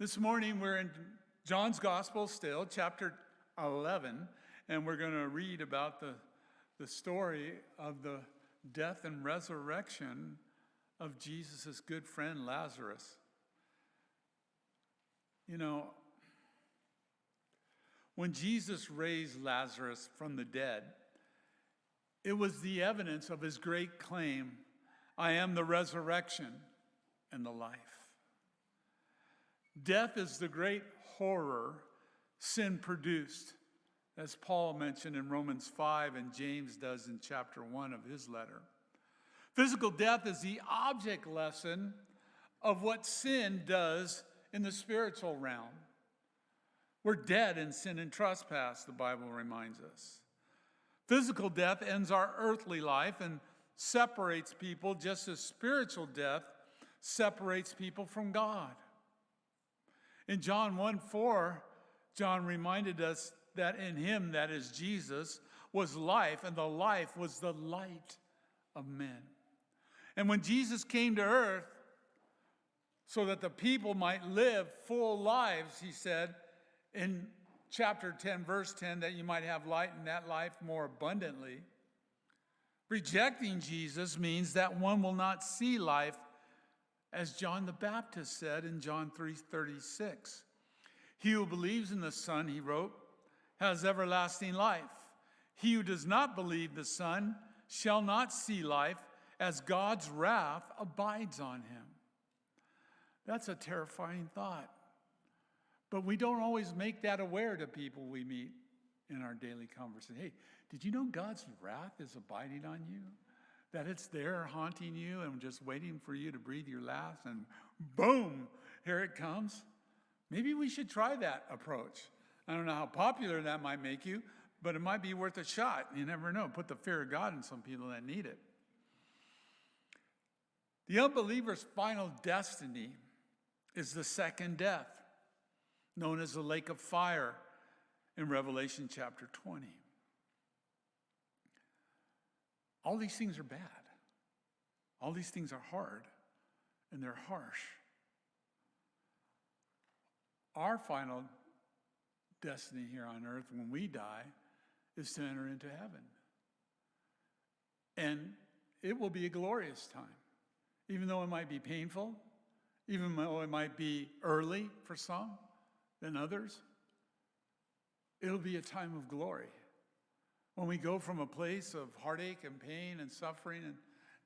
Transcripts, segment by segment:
This morning we're in John's Gospel still, chapter 11, and we're going to read about the story of the death and resurrection of Jesus' good friend Lazarus. You know, when Jesus raised Lazarus from the dead, it was the evidence of his great claim, I am the resurrection and the life. Death is the great horror sin produced, as Paul mentioned in Romans 5 and James does in chapter 1 of his letter. Physical death is the object lesson of what sin does in the spiritual realm. We're dead in sin and trespass, the Bible reminds us. Physical death ends our earthly life and separates people just as spiritual death separates people from God. In John 1:4, John reminded us that in him, that is Jesus, was life, and the life was the light of men. And when Jesus came to earth, so that the people might live full lives, he said in chapter 10, verse 10, that you might have light in that life more abundantly. Rejecting Jesus means that one will not see life, as John the Baptist said in John 3:36. He who believes in the Son, he wrote, has everlasting life. He who does not believe the Son shall not see life, as God's wrath abides on him. That's a terrifying thought. But we don't always make that aware to people we meet in our daily conversation. Hey, did you know God's wrath is abiding on you? That it's there haunting you and just waiting for you to breathe your last, and boom, here it comes. Maybe we should try that approach. I don't know how popular that might make you, but it might be worth a shot. You never know. Put the fear of God in some people that need it. The unbeliever's final destiny is the second death, known as the lake of fire in Revelation chapter 20. All these things are bad. All these things are hard, and they're harsh. Our final destiny here on earth when we die is to enter into heaven. And it will be a glorious time. Even though it might be painful, even though it might be early for some than others, it'll be a time of glory. When we go from a place of heartache and pain and suffering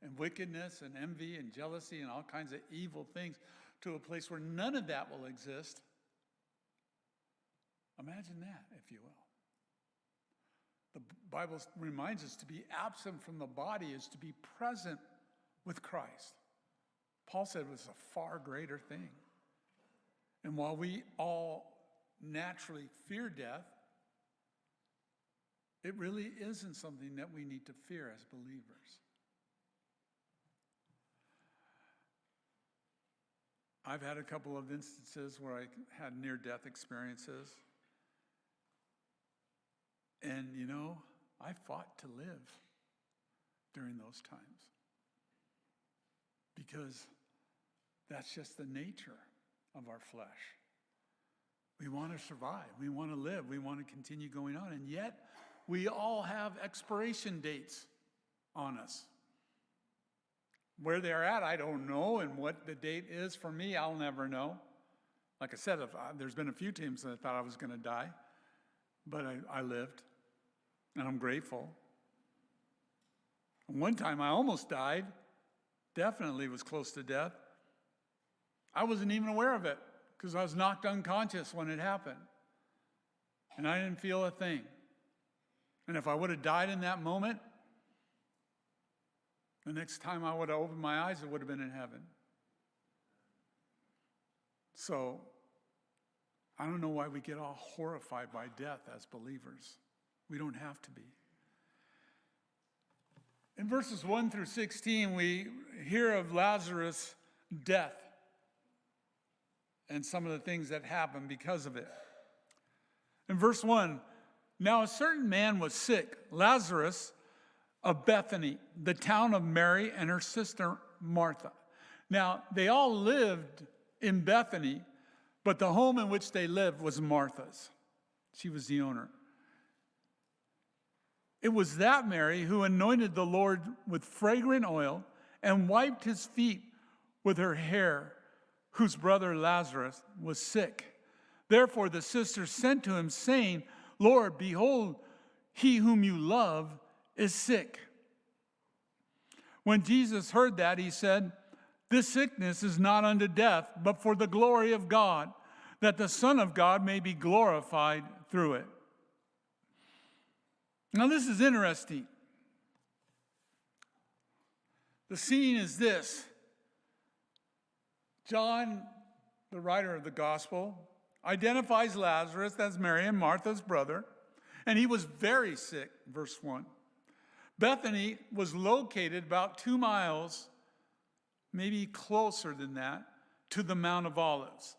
and wickedness and envy and jealousy and all kinds of evil things to a place where none of that will exist. Imagine that, if you will. The Bible reminds us to be absent from the body is to be present with Christ. Paul said it was a far greater thing. And while we all naturally fear death, it really isn't something that we need to fear as believers. I've had a couple of instances where I had near-death experiences. And, you know, I fought to live during those times. Because that's just the nature of our flesh. We want to survive. We want to live. We want to continue going on. And yet, we all have expiration dates on us. Where they're at, I don't know. And what the date is for me, I'll never know. Like I said, there's been a few times that I thought I was going to die. But I lived. And I'm grateful. One time I almost died. Definitely was close to death. I wasn't even aware of it because I was knocked unconscious when it happened. And I didn't feel a thing. And if I would have died in that moment, the next time I would have opened my eyes, it would have been in heaven. So, I don't know why we get all horrified by death as believers. We don't have to be. In verses 1 through 16, we hear of Lazarus' death and some of the things that happened because of it. In verse 1, now a certain man was sick, Lazarus of Bethany, the town of Mary and her sister Martha. Now, they all lived in Bethany, but the home in which they lived was Martha's. She was the owner. It was that Mary who anointed the Lord with fragrant oil and wiped his feet with her hair, whose brother Lazarus was sick. Therefore the sisters sent to him, saying, Lord, behold, he whom you love is sick. When Jesus heard that, he said, this sickness is not unto death, but for the glory of God, that the Son of God may be glorified through it. Now this is interesting. The scene is this. John, the writer of the gospel, identifies Lazarus as Mary and Martha's brother, and he was very sick, verse 1. Bethany was located about 2 miles, maybe closer than that, to the Mount of Olives.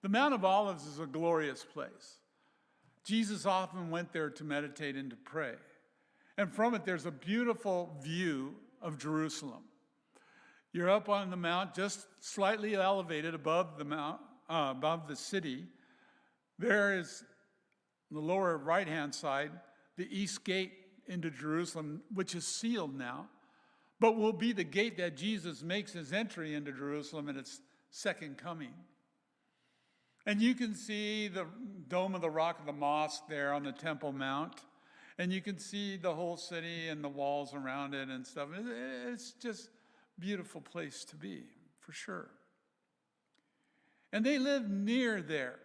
The Mount of Olives is a glorious place. Jesus often went there to meditate and to pray. And from it, there's a beautiful view of Jerusalem. You're up on the mount, just slightly elevated above the mount, above the city. There is, on the lower right-hand side, the east gate into Jerusalem, which is sealed now, but will be the gate that Jesus makes his entry into Jerusalem in its second coming. And you can see the dome of the rock of the mosque there on the Temple Mount, and you can see the whole city and the walls around it and stuff. It's just a beautiful place to be, for sure. And they lived near there.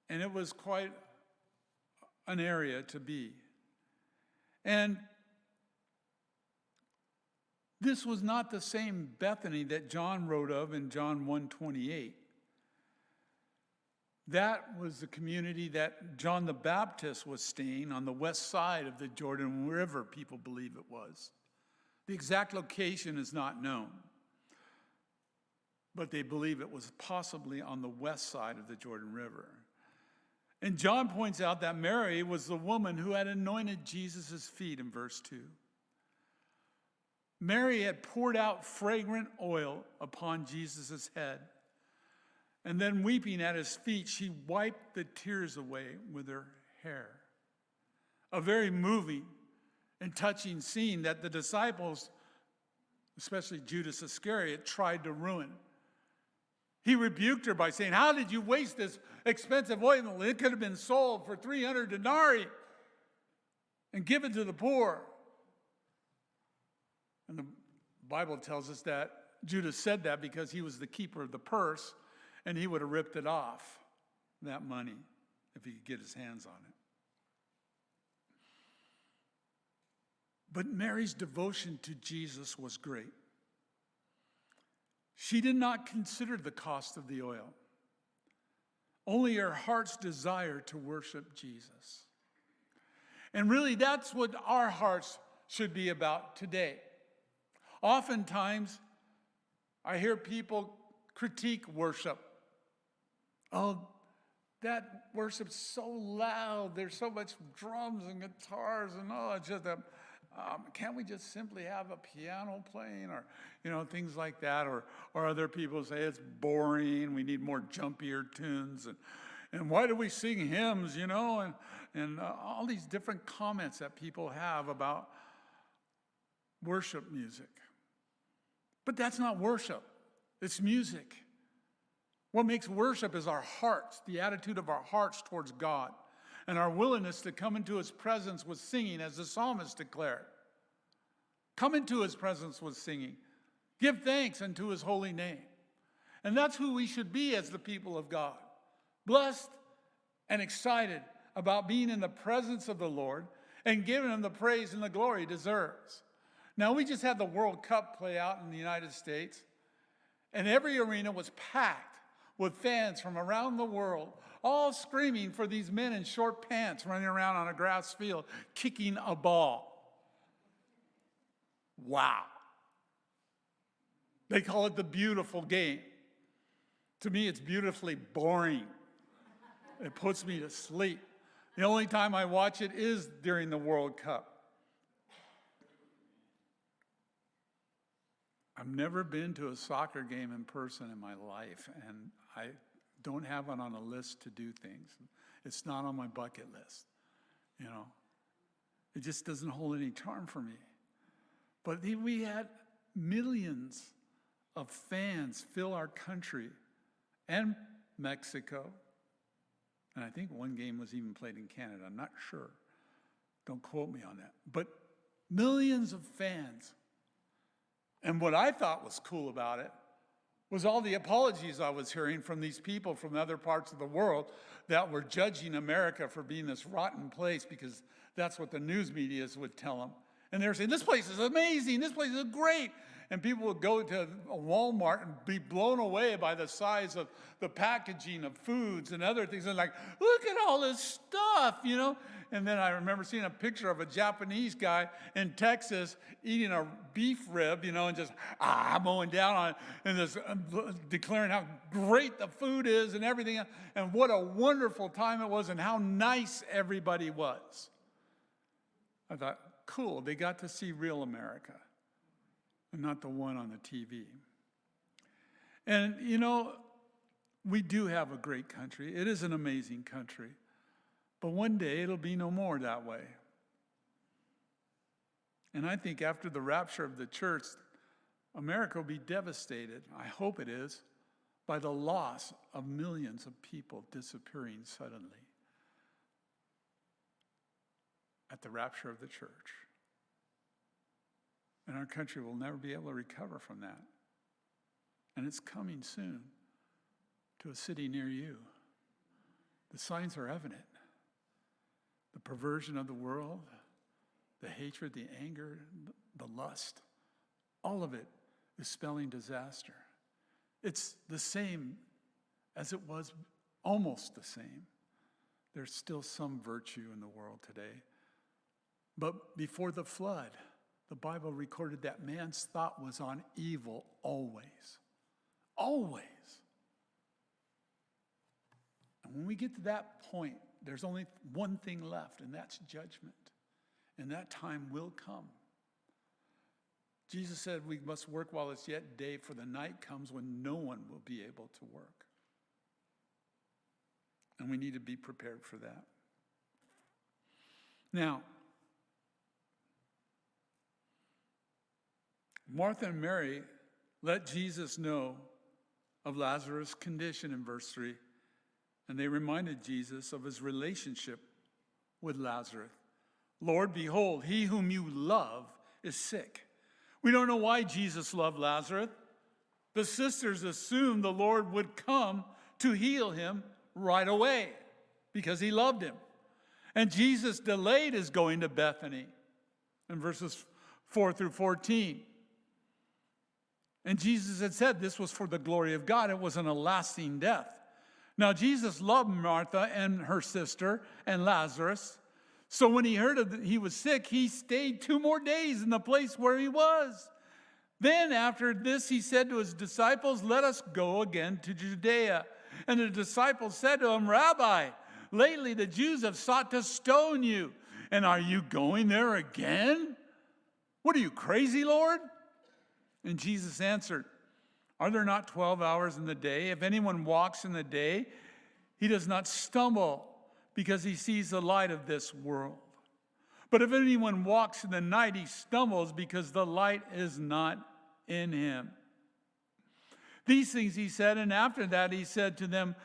And it was quite an area to be. And this was not the same Bethany that John wrote of in John 1:28. That was the community that John the Baptist was staying on the west side of the Jordan River, people believe it was. The exact location is not known, but they believe it was possibly on the west side of the Jordan River. And John points out that Mary was the woman who had anointed Jesus' feet in verse 2. Mary had poured out fragrant oil upon Jesus' head. And then weeping at his feet, she wiped the tears away with her hair. A very moving and touching scene that the disciples, especially Judas Iscariot, tried to ruin. He rebuked her by saying, how did you waste this expensive ointment? It could have been sold for 300 denarii and given to the poor. And the Bible tells us that Judas said that because he was the keeper of the purse, and he would have ripped it off, that money, if he could get his hands on it. But Mary's devotion to Jesus was great. She did not consider the cost of the oil, only her heart's desire to worship Jesus. And really, that's what our hearts should be about today. Oftentimes, I hear people critique worship. Oh, that worship's so loud. There's so much drums and guitars and it's just can't we just simply have a piano playing or, things like that? Or other people say it's boring. We need more jumpier tunes. And why do we sing hymns, and all these different comments that people have about worship music. But that's not worship. It's music. What makes worship is our hearts, the attitude of our hearts towards God, and our willingness to come into his presence with singing, as the psalmist declared. Come into his presence with singing. Give thanks unto his holy name. And that's who we should be as the people of God. Blessed and excited about being in the presence of the Lord and giving him the praise and the glory he deserves. Now, we just had the World Cup play out in the United States, and every arena was packed with fans from around the world, all screaming for these men in short pants running around on a grass field, kicking a ball. Wow. They call it the beautiful game. To me, it's beautifully boring. It puts me to sleep. The only time I watch it is during the World Cup. I've never been to a soccer game in person in my life, and I don't have it on a list to do things. It's not on my bucket list, you know. It just doesn't hold any charm for me. But we had millions of fans fill our country and Mexico. And I think one game was even played in Canada. I'm not sure. Don't quote me on that. But millions of fans. And what I thought was cool about it was all the apologies I was hearing from these people from other parts of the world that were judging America for being this rotten place, because that's what the news media would tell them. And they were saying, this place is amazing, this place is great. And people would go to a Walmart and be blown away by the size of the packaging of foods and other things. And like, look at all this stuff, you know? And then I remember seeing a picture of a Japanese guy in Texas eating a beef rib, you know, and just mowing down on it and just declaring how great the food is and everything. And what a wonderful time it was and how nice everybody was. I thought, cool, they got to see real America and not the one on the TV. And, you know, we do have a great country. It is an amazing country. But one day it'll be no more that way. And I think after the rapture of the church, America will be devastated, I hope it is, by the loss of millions of people disappearing suddenly at the rapture of the church. And our country will never be able to recover from that. And it's coming soon to a city near you. The signs are evident. The perversion of the world, the hatred, the anger, the lust, all of it is spelling disaster. It's the same as it was, almost the same. There's still some virtue in the world today. But before the flood, the Bible recorded that man's thought was on evil always. Always. And when we get to that point, there's only one thing left, and that's judgment. And that time will come. Jesus said we must work while it's yet day, for the night comes when no one will be able to work. And we need to be prepared for that. Now, Martha and Mary let Jesus know of Lazarus' condition in verse 3. And they reminded Jesus of his relationship with Lazarus. Lord, behold, he whom you love is sick. We don't know why Jesus loved Lazarus. The sisters assumed the Lord would come to heal him right away because he loved him. And Jesus delayed his going to Bethany in verses 4 through 14. And Jesus had said this was for the glory of God. It wasn't a lasting death. Now, Jesus loved Martha and her sister and Lazarus. So when he heard that he was sick, he stayed 2 more days in the place where he was. Then after this, he said to his disciples, let us go again to Judea. And the disciples said to him, Rabbi, lately the Jews have sought to stone you. And are you going there again? What are you, crazy, Lord? And Jesus answered, are there not 12 hours in the day? If anyone walks in the day, he does not stumble because he sees the light of this world. But if anyone walks in the night, he stumbles because the light is not in him. These things he said, and after that he said to them,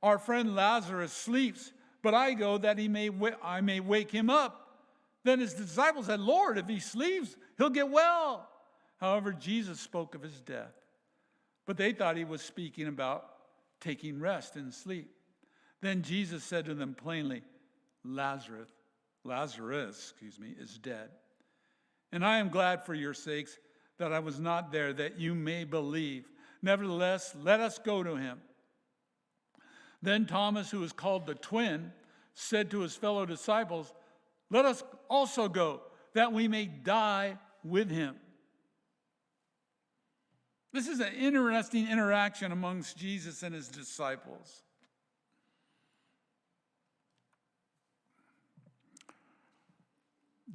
our friend Lazarus sleeps, but I go that I may wake him up. Then his disciples said, Lord, if he sleeps, he'll get well. However, Jesus spoke of his death. But they thought he was speaking about taking rest and sleep. Then Jesus said to them plainly, Lazarus, is dead. And I am glad for your sakes that I was not there, that you may believe. Nevertheless, let us go to him. Then Thomas, who is called the twin, said to his fellow disciples, let us also go, that we may die with him. This is an interesting interaction amongst Jesus and his disciples.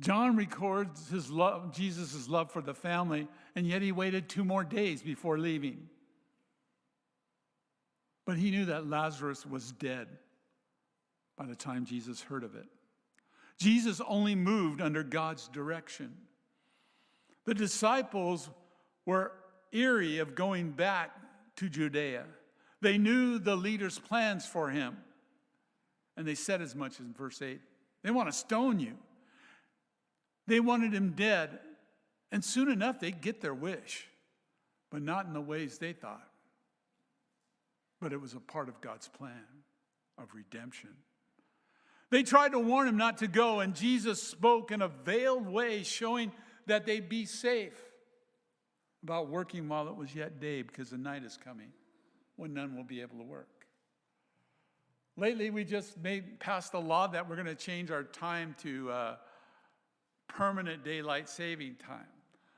John records his love, Jesus' love for the family, and yet he waited 2 more days before leaving. But he knew that Lazarus was dead by the time Jesus heard of it. Jesus only moved under God's direction. The disciples were weary of going back to Judea. They knew the leader's plans for him. And they said as much in verse 8. They want to stone you. They wanted him dead. And soon enough, they'd get their wish. But not in the ways they thought. But it was a part of God's plan of redemption. They tried to warn him not to go, and Jesus spoke in a veiled way, showing that they'd be safe about working while it was yet day, because the night is coming when none will be able to work. Lately, we just passed a law that we're going to change our time to permanent daylight saving time,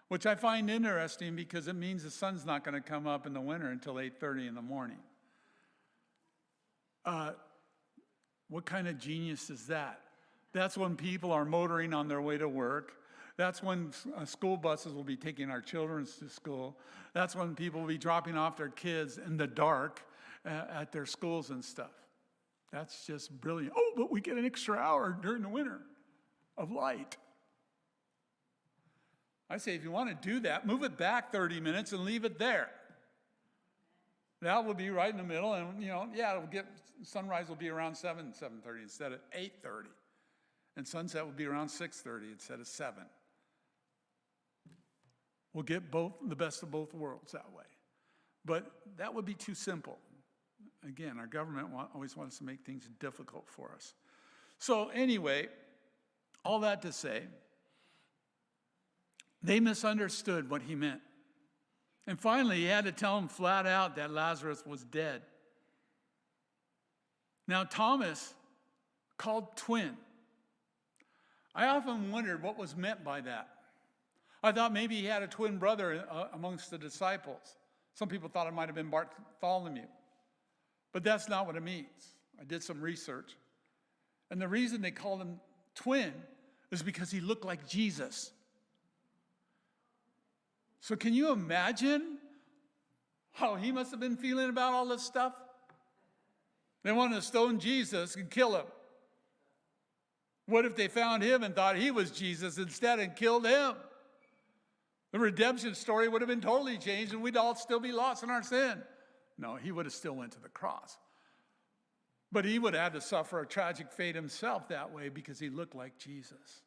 which I find interesting because it means the sun's not going to come up in the winter until 8:30 in the morning. What kind of genius is that? That's when people are motoring on their way to work. That's when school buses will be taking our children to school. That's when people will be dropping off their kids in the dark at their schools and stuff. That's just brilliant. Oh, but we get an extra hour during the winter of light. I say, if you want to do that, move it back 30 minutes and leave it there. That will be right in the middle, and sunrise will be around 7:30 instead of 8:30. And sunset will be around 6:30 instead of 7. We'll get the best of both worlds that way. But that would be too simple. Again, our government always wants to make things difficult for us. So anyway, all that to say, they misunderstood what he meant. And finally, he had to tell them flat out that Lazarus was dead. Now, Thomas, called twin. I often wondered what was meant by that. I thought maybe he had a twin brother amongst the disciples. Some people thought it might have been Bartholomew. But that's not what it means. I did some research. And the reason they called him twin is because he looked like Jesus. So can you imagine how he must have been feeling about all this stuff? They wanted to stone Jesus and kill him. What if they found him and thought he was Jesus instead and killed him? The redemption story would have been totally changed and we'd all still be lost in our sin. No, he would have still went to the cross. But he would have had to suffer a tragic fate himself that way because he looked like Jesus.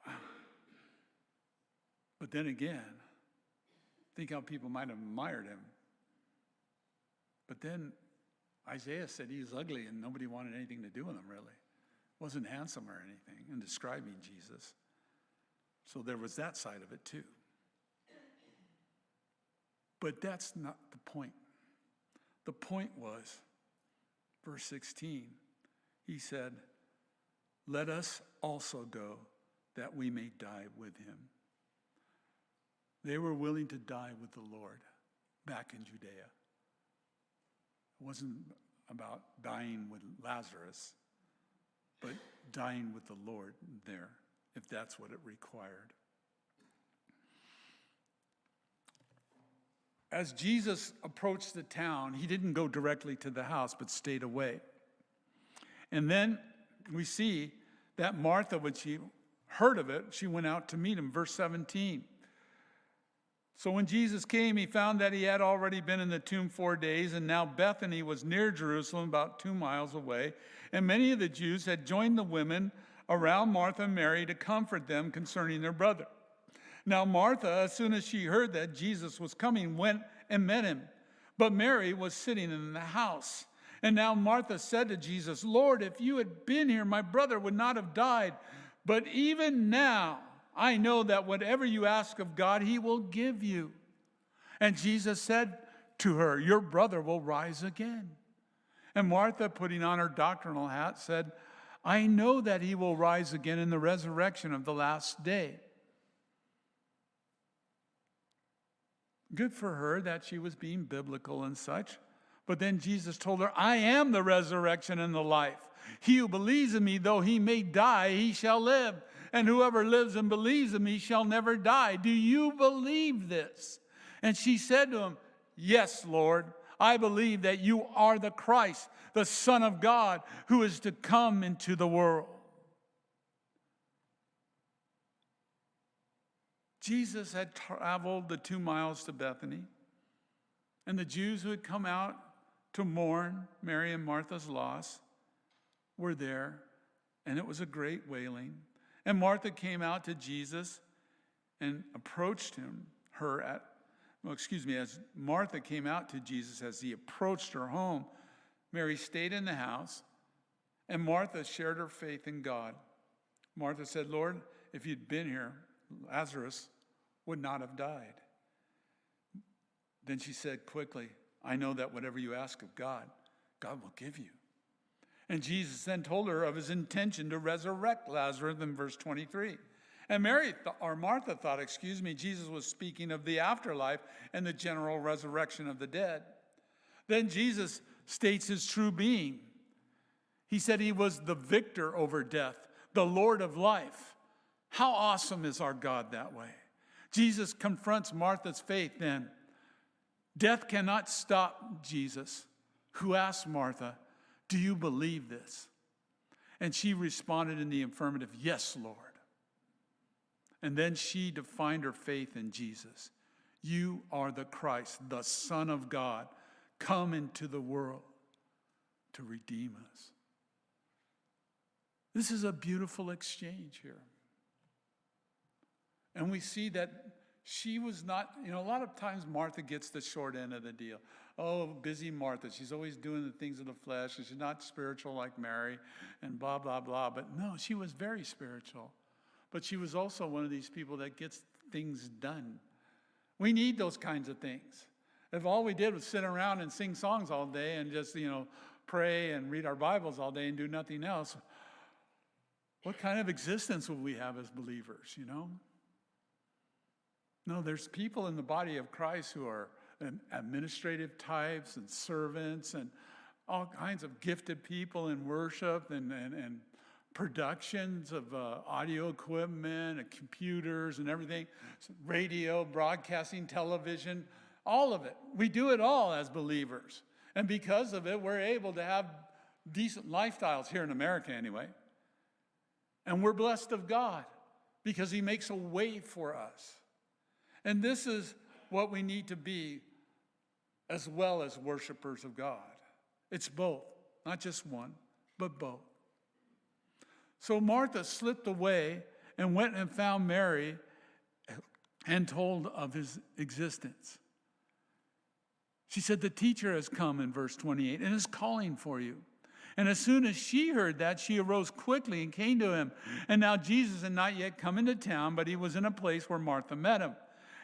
Wow. But then again, think how people might have admired him. But then Isaiah said he was ugly and nobody wanted anything to do with him, really. Wasn't handsome or anything in describing Jesus. So there was that side of it too. But that's not the point. The point was, verse 16, he said, "Let us also go that we may die with him." They were willing to die with the Lord back in Judea. It wasn't about dying with Lazarus, but dying with the Lord there, if that's what it required. As Jesus approached the town, he didn't go directly to the house, but stayed away. And then we see that Martha, when she heard of it, she went out to meet him. Verse 17. So when Jesus came, he found that he had already been in the tomb 4 days, and now Bethany was near Jerusalem, about 2 miles away. And many of the Jews had joined the women around Martha and Mary to comfort them concerning their brother. Now Martha, as soon as she heard that Jesus was coming, went and met him. But Mary was sitting in the house. And now Martha said to Jesus, "Lord, if you had been here, my brother would not have died. But even now, I know that whatever you ask of God, he will give you." And Jesus said to her, "Your brother will rise again." And Martha, putting on her doctrinal hat, said, "I know that he will rise again in the resurrection of the last day." Good for her that she was being biblical and such. But then Jesus told her, "I am the resurrection and the life. He who believes in me, though he may die, he shall live. and whoever lives and believes in me shall never die. Do you believe this?" And she said to him, "Yes, Lord, I believe that you are the Christ, the Son of God, who is to come into the world." Jesus had traveled the 2 miles to Bethany, and the Jews who had come out to mourn Mary and Martha's loss were there, and it was a great wailing. And Martha came out to Jesus and approached as Martha came out to Jesus as he approached her home, Mary stayed in the house, and Martha shared her faith in God. Martha said, "Lord, if you'd been here, Lazarus would not have died." Then she said quickly, "I know that whatever you ask of God, God will give you." And Jesus then told her of his intention to resurrect Lazarus in verse 23. And Martha thought, Jesus was speaking of the afterlife and the general resurrection of the dead. Then Jesus states his true being. He said he was the victor over death, the Lord of life. How awesome is our God that way? Jesus confronts Martha's faith then. Death cannot stop Jesus, who asked Martha, "Do you believe this?" And she responded in the affirmative, "Yes, Lord." And then she defined her faith in Jesus. "You are the Christ, the Son of God, come into the world to redeem us." This is a beautiful exchange here. And we see that she was not, a lot of times Martha gets the short end of the deal. Oh, busy Martha. She's always doing the things of the flesh, and she's not spiritual like Mary, and blah, blah, blah. But no, she was very spiritual. But she was also one of these people that gets things done. We need those kinds of things. If all we did was sit around and sing songs all day and just, pray and read our Bibles all day and do nothing else, what kind of existence would we have as believers, No, there's people in the body of Christ who are administrative types and servants and all kinds of gifted people in worship and productions of audio equipment and computers and everything, radio, broadcasting, television, all of it. We do it all as believers. And because of it, we're able to have decent lifestyles here in America anyway. And we're blessed of God because he makes a way for us. And this is what we need to be as well as worshipers of God. It's both, not just one, but both. So Martha slipped away and went and found Mary and told of his existence. She said, "The teacher has come," in verse 28, "and is calling for you." And as soon as she heard that, she arose quickly and came to him. And now Jesus had not yet come into town, but he was in a place where Martha met him.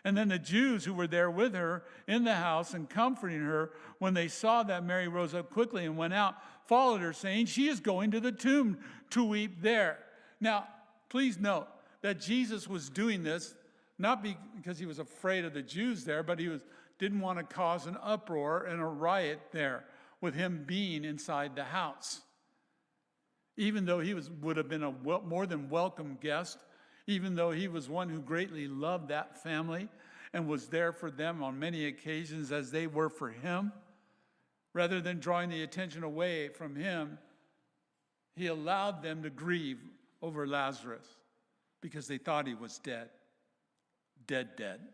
And then the Jews who were there with her in the house and comforting her, when they saw that Mary rose up quickly and went out, followed her, saying, "She is going to the tomb to weep there." Now, please note that Jesus was doing this not because he was afraid of the Jews there, but he didn't want to cause an uproar and a riot there with him being inside the house. Even though he would have been a more than welcome guest, even though he was one who greatly loved that family and was there for them on many occasions as they were for him, rather than drawing the attention away from him, he allowed them to grieve over Lazarus because they thought he was dead. Dead.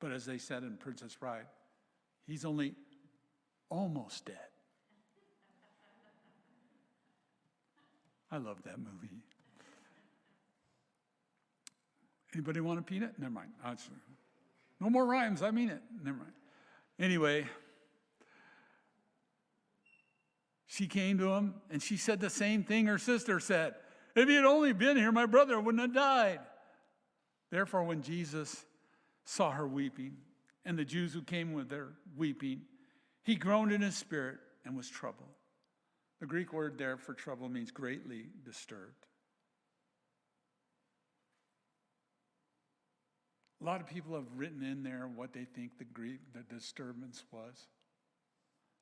But as they said in Princess Bride, he's only almost dead. I love that movie. Anybody want a peanut? Never mind. No more rhymes. I mean it. Never mind. Anyway, she came to him and she said the same thing her sister said. "If he had only been here, my brother wouldn't have died." Therefore, when Jesus saw her weeping and the Jews who came with her weeping, he groaned in his spirit and was troubled. The Greek word there for trouble means greatly disturbed. A lot of people have written in there what they think the disturbance was.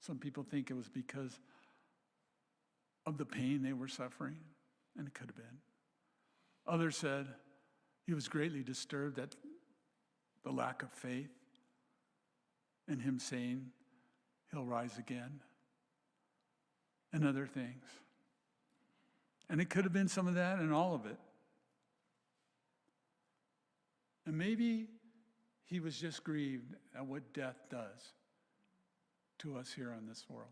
Some people think it was because of the pain they were suffering. and it could have been. Others said he was greatly disturbed at the lack of faith and him saying he'll rise again, and other things. And it could have been some of that and all of it. And maybe he was just grieved at what death does to us here on this world,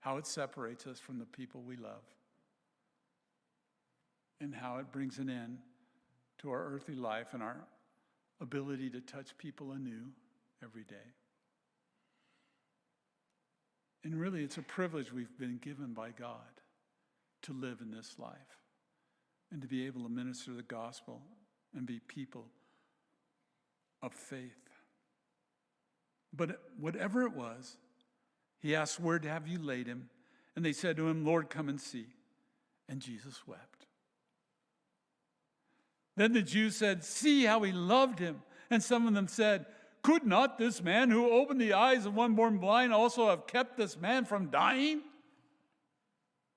how it separates us from the people we love, and how it brings an end to our earthly life and our ability to touch people anew every day. And really, it's a privilege we've been given by God to live in this life and to be able to minister the gospel and be people of faith. But whatever it was, he asked, "Where have you laid him?" And they said to him, "Lord, come and see." And Jesus wept. Then the Jews said, "See how he loved him." And some of them said, "Could not this man who opened the eyes of one born blind also have kept this man from dying?"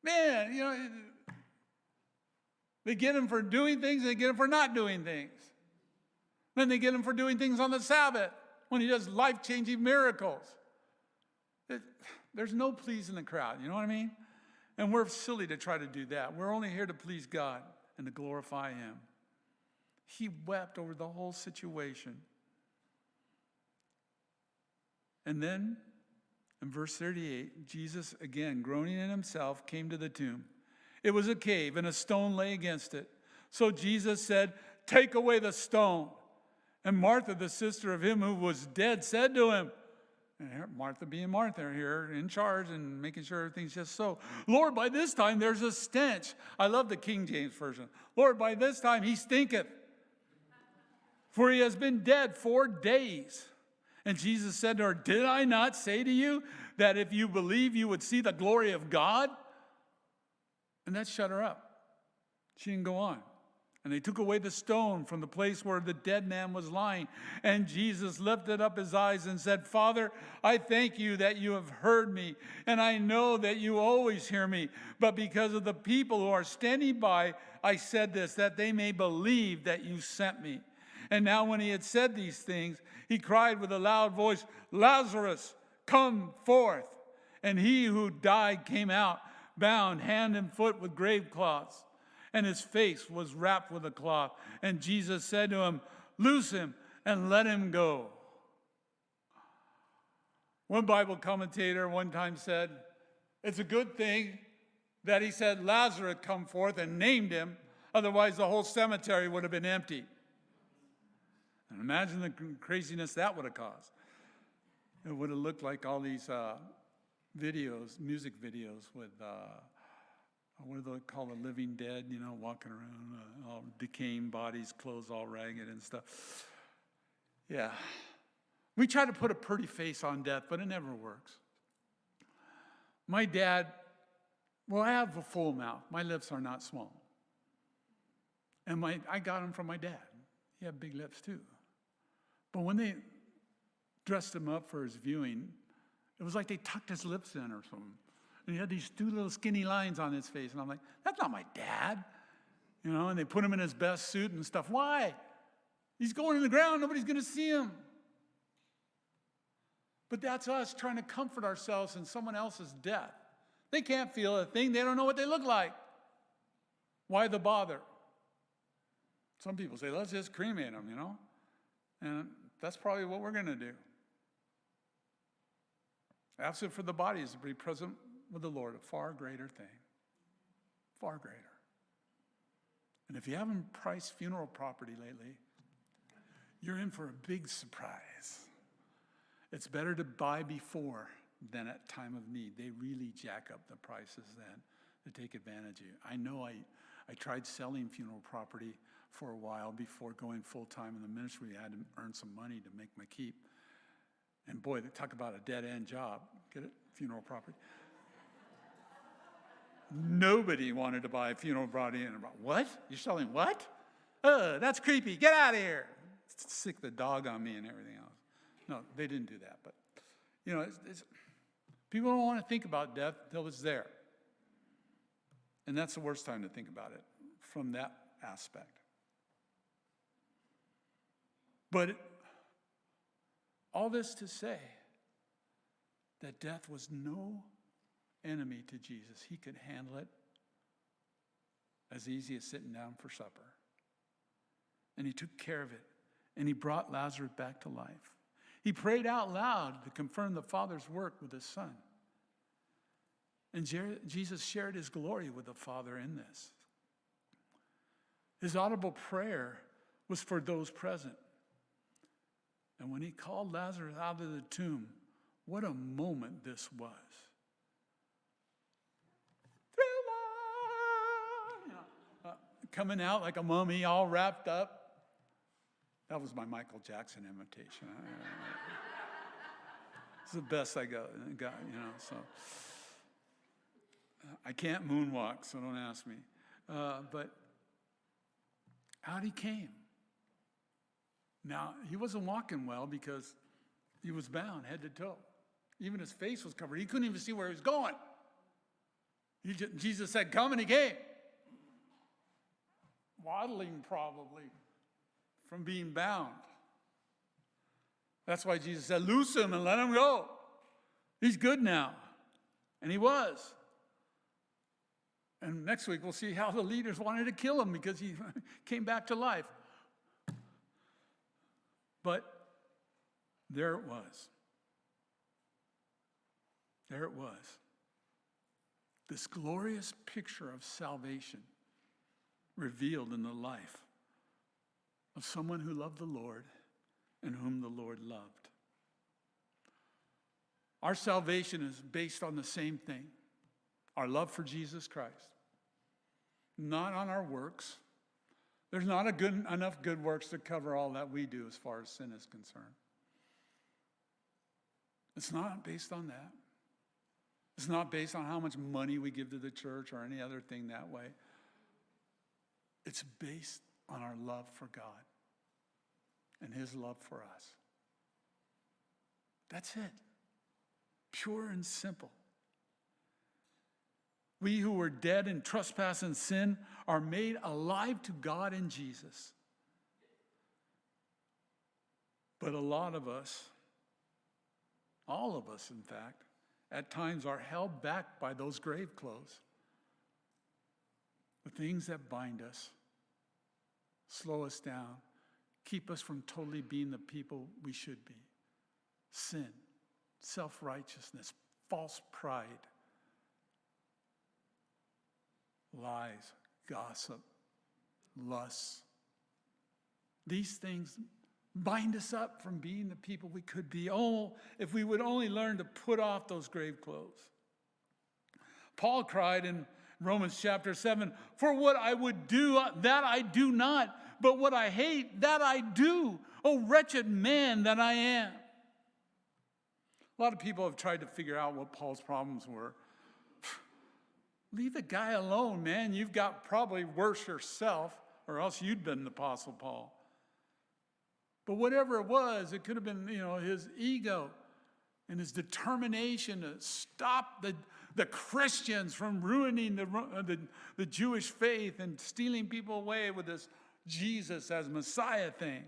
Man, they get him for doing things, and they get him for not doing things. Then they get him for doing things on the Sabbath when he does life-changing miracles. There's no pleasing the crowd, you know what I mean? And we're silly to try to do that. We're only here to please God and to glorify him. He wept over the whole situation. And then, in verse 38, Jesus, again, groaning in himself, came to the tomb. It was a cave, and a stone lay against it. So Jesus said, "Take away the stone." And Martha, the sister of him who was dead, said to him, and Martha being Martha here, in charge and making sure everything's just so, "Lord, by this time there's a stench." I love the King James Version. "Lord, by this time he stinketh, for he has been dead 4 days." And Jesus said to her, "Did I not say to you that if you believe you would see the glory of God?" And that shut her up. She didn't go on. And they took away the stone from the place where the dead man was lying. And Jesus lifted up his eyes and said, "Father, I thank you that you have heard me. And I know that you always hear me. But because of the people who are standing by, I said this, that they may believe that you sent me." And now when he had said these things, he cried with a loud voice, "Lazarus, come forth." And he who died came out, bound hand and foot with grave cloths, and his face was wrapped with a cloth. And Jesus said to him, "Loose him and let him go." One Bible commentator one time said, it's a good thing that he said, "Lazarus, come forth," and named him. Otherwise, the whole cemetery would have been empty. And imagine the craziness that would have caused. It would have looked like all these videos, music videos with, what do they call the living dead, walking around, all decaying bodies, clothes all ragged and stuff. Yeah. We try to put a pretty face on death, but it never works. My dad, I have a full mouth. My lips are not small. And I got them from my dad. He had big lips too. But when they dressed him up for his viewing, it was like they tucked his lips in or something. And he had these 2 little skinny lines on his face. And I'm like, that's not my dad. And they put him in his best suit and stuff. Why? He's going in the ground. Nobody's going to see him. But that's us trying to comfort ourselves in someone else's death. They can't feel a thing. They don't know what they look like. Why the bother? Some people say, let's just cremate them, And that's probably what we're going to do. Absent for the body is to be present with the Lord, a far greater thing. Far greater. And if you haven't priced funeral property lately, you're in for a big surprise. It's better to buy before than at time of need. They really jack up the prices then to take advantage of you. I know I tried selling funeral property for a while before going full-time in the ministry. I had to earn some money to make my keep. And boy, they talk about a dead-end job. Get it? Funeral property. Nobody wanted to buy a funeral property. And about, what? You're selling what? That's creepy. Get out of here. Sick the dog on me and everything else. No, they didn't do that. But, people don't want to think about death until it's there. And that's the worst time to think about it from that aspect. But all this to say that death was no enemy to Jesus. He could handle it as easy as sitting down for supper. And he took care of it. And he brought Lazarus back to life. He prayed out loud to confirm the Father's work with his Son. And Jesus shared his glory with the Father in this. His audible prayer was for those present. And when he called Lazarus out of the tomb, what a moment this was. Coming out like a mummy, all wrapped up. That was my Michael Jackson imitation. It's the best I got, so. I can't moonwalk, so don't ask me. But out he came. Now, he wasn't walking well because he was bound head to toe. Even his face was covered. He couldn't even see where he was going. Jesus said, come, and he came. Waddling probably from being bound. That's why Jesus said, loose him and let him go. He's good now. And he was. And next week we'll see how the leaders wanted to kill him because he came back to life. But there it was. There it was. This glorious picture of salvation revealed in the life of someone who loved the Lord and whom the Lord loved. Our salvation is based on the same thing, our love for Jesus Christ, not on our works. There's not enough good works to cover all that we do as far as sin is concerned. It's not based on that. It's not based on how much money we give to the church or any other thing that way. It's based on our love for God and his love for us. That's it. Pure and simple. We who were dead in trespass and sin are made alive to God in Jesus. But a lot of us, all of us in fact, at times are held back by those grave clothes. The things that bind us, slow us down, keep us from totally being the people we should be. Sin, self-righteousness, false pride, lies, gossip, lusts. These things bind us up from being the people we could be. Oh, if we would only learn to put off those grave clothes. Paul cried in Romans chapter 7, for what I would do, that I do not, but what I hate, that I do. Oh, wretched man that I am. A lot of people have tried to figure out what Paul's problems were. Leave the guy alone, man. You've got probably worse yourself, or else you'd been the Apostle Paul. But whatever it was, it could have been, his ego and his determination to stop the Christians from ruining the Jewish faith and stealing people away with this Jesus as Messiah thing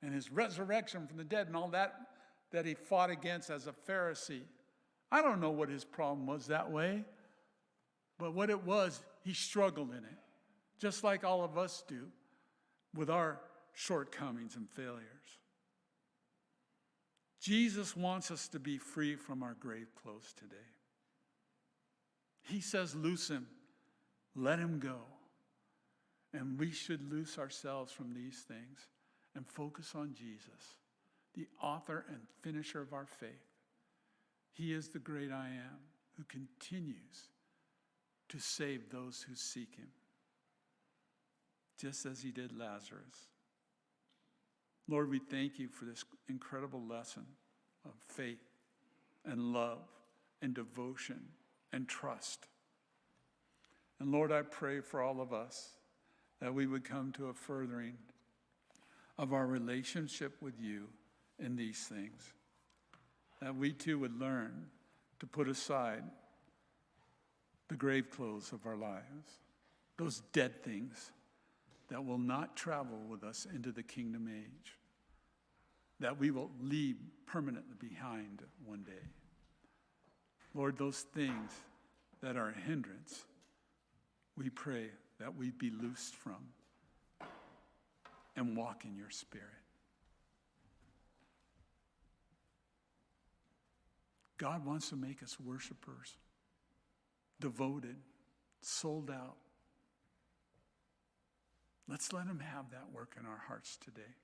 and his resurrection from the dead and all that he fought against as a Pharisee. I don't know what his problem was that way, but what it was, he struggled in it, just like all of us do with our shortcomings and failures. Jesus wants us to be free from our grave clothes today. He says, loose him, let him go. And we should loose ourselves from these things and focus on Jesus, the author and finisher of our faith. He is the great I am who continues to save those who seek him, just as he did Lazarus. Lord, we thank you for this incredible lesson of faith and love and devotion and trust. And Lord, I pray for all of us that we would come to a furthering of our relationship with you in these things. That we too would learn to put aside the grave clothes of our lives, those dead things that will not travel with us into the kingdom age, that we will leave permanently behind one day. Lord, those things that are a hindrance, we pray that we be loosed from and walk in your Spirit. God wants to make us worshipers, devoted, sold out. Let's let him have that work in our hearts today.